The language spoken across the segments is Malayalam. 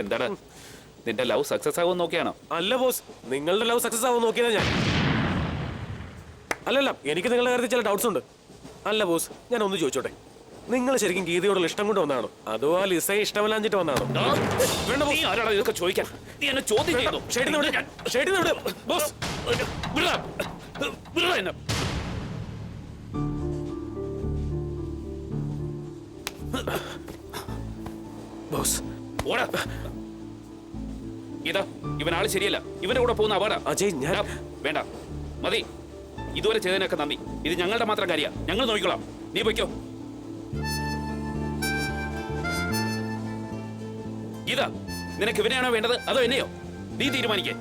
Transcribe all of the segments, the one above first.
എന്താണ് നിന്റെ ലവ് സക്സസ് ആകുമെന്ന് നോക്കിയാണോ? അല്ല ബോസ്, നിങ്ങളുടെ ലവ് സക്സസ് ആവുമെന്ന് നോക്കിയതാ ഞാൻ. അല്ലല്ല, എനിക്ക് നിങ്ങളുടെ കാര്യത്തിൽ ചില ഡൗട്ട്സ് ഉണ്ട്. അല്ല ബോസ്, ഞാൻ ഒന്ന് ചോദിച്ചോട്ടെ, നിങ്ങൾ ശരിക്കും ഗീതയോടുള്ള ഇഷ്ടം കൊണ്ട് വന്നാണോ അതോ ആ ലിസയെ ഇഷ്ടമല്ലാഞ്ഞിട്ട് വന്നാണോ? വേണ്ട ബോസ്, ആരാണ് ഇതൊക്കെ ചോദിക്കാൻ? നീ എന്നെ ചോദ്യം ചെയ്തോ? ബോസ് ബോസ് ഓടാ. ഇതാ ഇവനാള് ശരിയല്ല, ഇവന്റെ കൂടെ പോകുന്ന അപകട. അജയ്, ഞാൻ വേണ്ട, മതി. ഇതുവരെ ചെയ്തതിനൊക്കെ നന്ദി. ഇത് ഞങ്ങളുടെ മാത്രം കാര്യ, ഞങ്ങൾ നോക്കിക്കോളാം. നീ പൊയ്ക്കോ. ഇതാ നിനക്ക് ഇവനെയാണോ വേണ്ടത് അതോ എന്നെയോ? നീ തീരുമാനിക്കേ.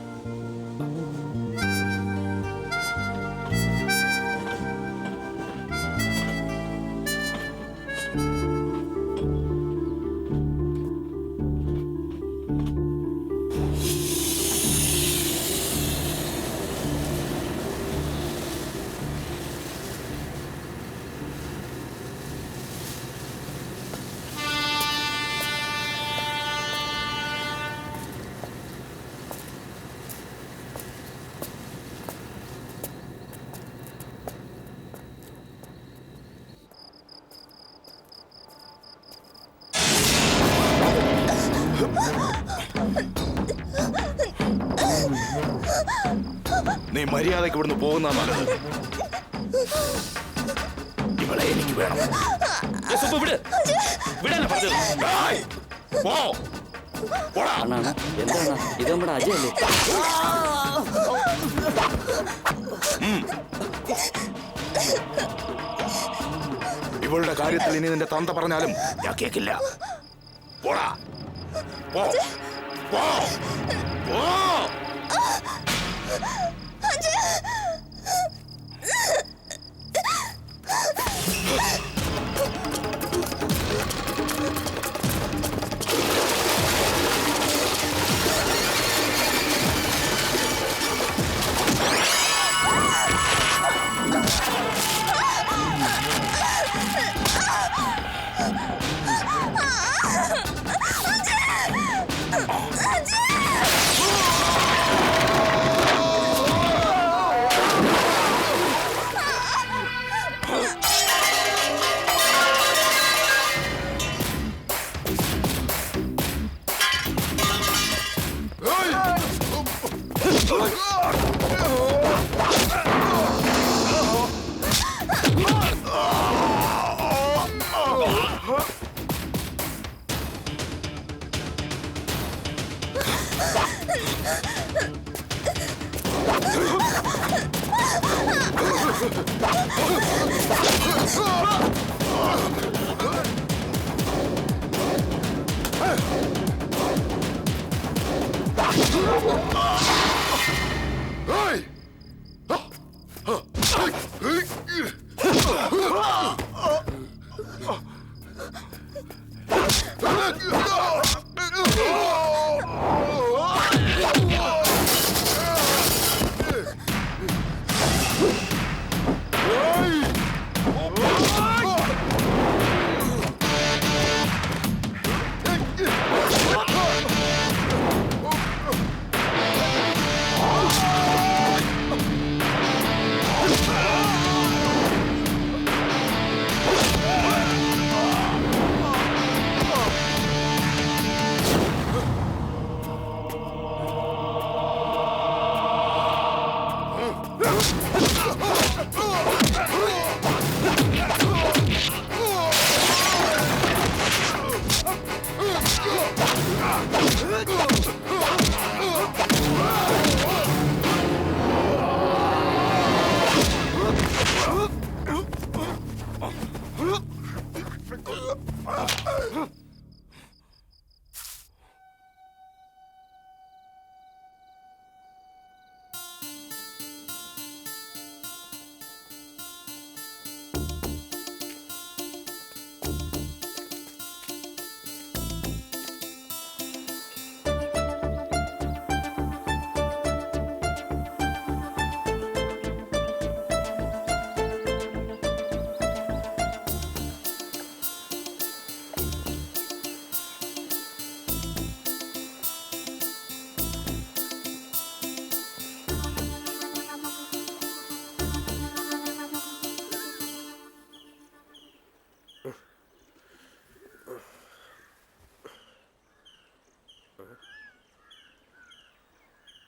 നീ മര്യാദയ്ക്ക് ഇവിടുന്ന് പോകുന്ന നല്ലത്. ഇവളെ എനിക്ക് വേണം. എന്താണ് ഇത്? നമ്മുടെ അജയല്ലേ? ഇവളുടെ കാര്യത്തിൽ ഇനി നിന്റെ തന്ത പറഞ്ഞാലും ഞാൻ കേക്കില്ല. പോടാ, പോ, പോ, പോ.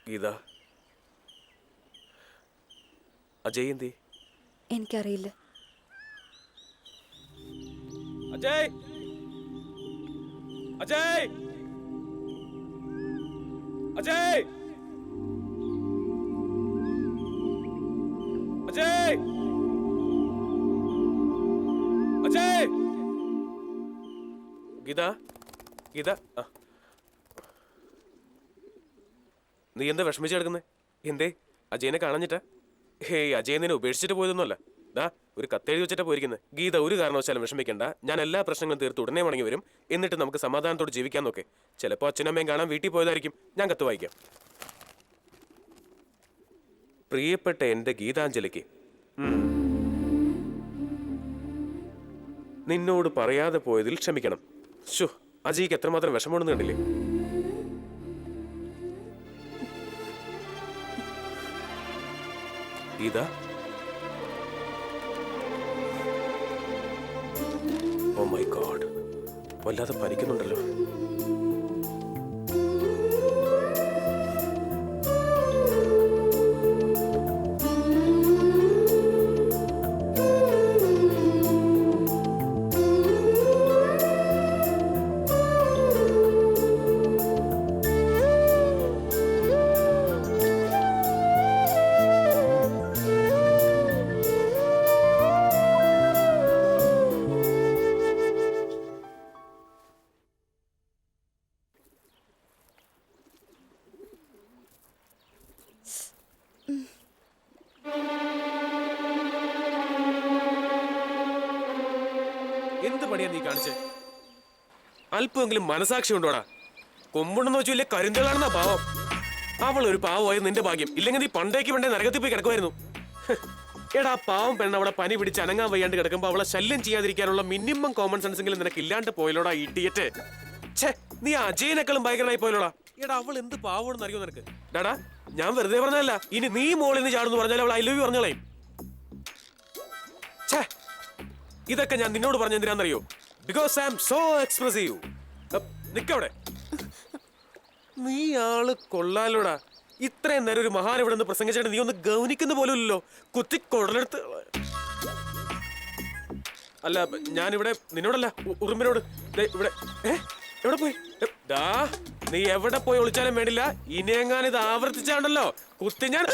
ഗീത, അജയ് എന്തി? എനിക്കറിയില്ല. അജയ്, അജയ്, അജയ്, അജയ്, അജയ്. ഗീത, ഗീത, നീ എന്താ വിഷമിച്ച് കിടക്കുന്നേ? എന്തേ? അജയനെ കാണാഞ്ഞിട്ടാ? ഹേയ്, അജയൻ നിന്നെ ഉപേക്ഷിച്ചിട്ട് പോയതൊന്നുമല്ല. ദാ ഒരു കത്തെഴുതി വെച്ചിട്ടാ പോയിരിക്കുന്നത്. ഗീത, ഒരു കാരണവശാലും വിഷമിക്കണ്ട. ഞാൻ എല്ലാ പ്രശ്നങ്ങളും തീർത്ത് ഉടനെ മടങ്ങി വരും. എന്നിട്ട് നമുക്ക് സമാധാനത്തോടെ ജീവിക്കാൻ നോക്കെ. ചിലപ്പോൾ അച്ഛനമ്മയും കാണാൻ വീട്ടിൽ പോയതായിരിക്കും. ഞാൻ കത്ത് വായിക്കാം. പ്രിയപ്പെട്ട എൻ്റെ ഗീതാഞ്ജലിക്ക്, നിന്നോട് പറയാതെ പോയതിൽ ക്ഷമിക്കണം. ശോ, അജയ്ക്ക് എത്രമാത്രം വിഷമമുണ്ടെന്ന് കണ്ടില്ലേ? ഗീത, ഓ മൈ ഗോഡ്, വല്ലാതെ പനിക്കുന്നുണ്ടല്ലോ. എന്ത് പണിയാ നീ കാണിച്ചേ? അല്പമെങ്കിലും മനസാക്ഷി ഉണ്ടോടാ? കൊമ്പുണ്ടെന്ന് വെച്ചു വലിയ കരിന്തളാണെന്നാ പാവം. അവൾ ഒരു പാവമായ നിന്റെ ഭാഗ്യം. ഇല്ലെങ്കിൽ നീ പണ്ടേക്ക് വേണ്ട നരകത്തിൽ പോയി കിടക്കുമായിരുന്നു. എടാ, പാവം പെണ്ണ് അവിടെ പനി പിടിച്ച് അനങ്ങാൻ വയ്യാണ്ട് കിടക്കുമ്പോ അവളെ ശല്യം ചെയ്യാതിരിക്കാനുള്ള മിനിമം കോമൺ സെൻസ് എങ്കിലും നിനക്ക് ഇല്ലാണ്ട് പോയല്ലോടാ ഇഡിയറ്റ്. ഛേ, നീ അജയനേക്കാളും ഭയങ്കരനായി പോയല്ലോടാ. എടാ, അവൾ എന്ത് പാവോണെന്ന് അറിയോ നിനക്ക്? ഡാടാ, ഞാൻ വെറുതെ പറഞ്ഞല്ല. ഇനി നീ മോളിൽ നിന്ന് ചാടുന്നു പറഞ്ഞാൽ അവൾ ഐ ലവ് യു പറഞ്ഞോളേയും. ഛേ, ഇതൊക്കെ ഞാൻ നിന്നോട് പറഞ്ഞ എന്തിനാന്നറിയോ? Because I am so expressive. നിക്കവിടെ. നീ ആള് കൊള്ളാലോടാ. ഇത്രയും നേരം ഒരു മഹാൻ ഇവിടെ നിന്ന് പ്രസംഗിച്ചിട്ട് നീ ഒന്ന് ഗൗനിക്കുന്ന പോലുമില്ലല്ലോ. കുത്തി കൊടലെടുത്ത്. അല്ല, ഞാനിവിടെ നിന്നോടല്ല, ഉറുമ്പിനോട്. ഇവിടെ എവിടെ പോയി? ദാ, നീ എവിടെ പോയി ഒളിച്ചാലും വേണ്ടില്ല. ഇനിയെങ്ങാൻ ഇത് ആവർത്തിച്ചാണ്ടല്ലോ കുത്തി ഞാൻ.